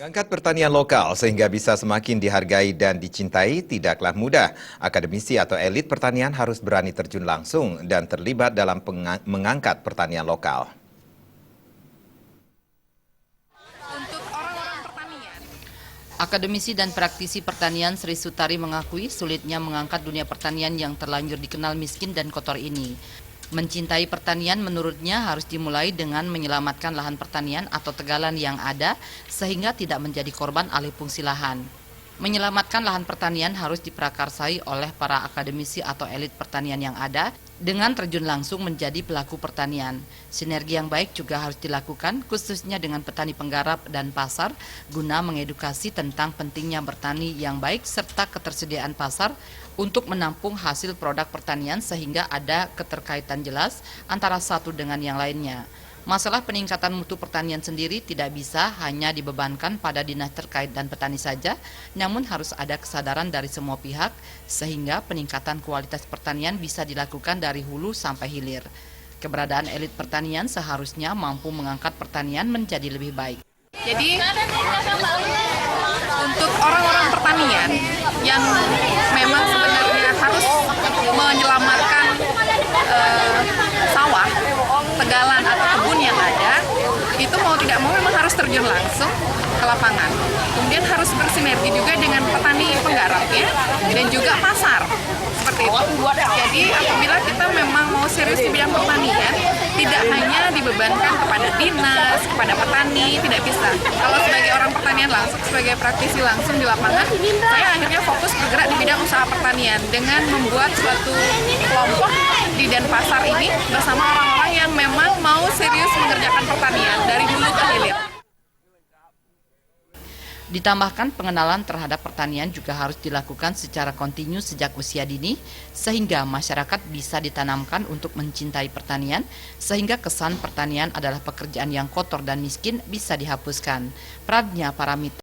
Mengangkat pertanian lokal sehingga bisa semakin dihargai dan dicintai tidaklah mudah. Akademisi atau elit pertanian harus berani terjun langsung dan terlibat dalam mengangkat pertanian lokal. Akademisi dan praktisi pertanian Sri Sutari mengakui sulitnya mengangkat dunia pertanian yang terlanjur dikenal miskin dan kotor ini. Mencintai pertanian menurutnya harus dimulai dengan menyelamatkan lahan pertanian atau tegalan yang ada sehingga tidak menjadi korban alih fungsi lahan. Menyelamatkan lahan pertanian harus diprakarsai oleh para akademisi atau elit pertanian yang ada dengan terjun langsung menjadi pelaku pertanian. Sinergi yang baik juga harus dilakukan khususnya dengan petani penggarap dan pasar guna mengedukasi tentang pentingnya bertani yang baik serta ketersediaan pasar untuk menampung hasil produk pertanian sehingga ada keterkaitan jelas antara satu dengan yang lainnya. Masalah peningkatan mutu pertanian sendiri tidak bisa hanya dibebankan pada dinas terkait dan petani saja, namun harus ada kesadaran dari semua pihak sehingga peningkatan kualitas pertanian bisa dilakukan dari hulu sampai hilir. Keberadaan elit pertanian seharusnya mampu mengangkat pertanian menjadi lebih baik. Jadi untuk orang-orang pertanian yang memang sebenarnya harus menyelamatkan sawah, tegalan atau kebun yang ada, itu mau tidak mau memang harus terjun langsung ke lapangan. Kemudian harus bersinergi juga dengan petani penggarapnya dan juga pasar. Seperti itu. Jadi apabila kita memang mau serius di bidang pertanian, tidak hanya dibebankan kepada dinas, kepada petani, tidak bisa. Kalau sebagai orang pertanian langsung, sebagai praktisi langsung di lapangan, saya akhirnya fokus bergerak di bidang usaha pertanian dengan membuat suatu kelompok di Denpasar ini bersama orang-orang yang memang mau serius mengerjakan pertanian dari hulu ke hilir. Ditambahkan pengenalan terhadap pertanian juga harus dilakukan secara kontinu sejak usia dini sehingga masyarakat bisa ditanamkan untuk mencintai pertanian sehingga kesan pertanian adalah pekerjaan yang kotor dan miskin bisa dihapuskan. Pradnya Paramita.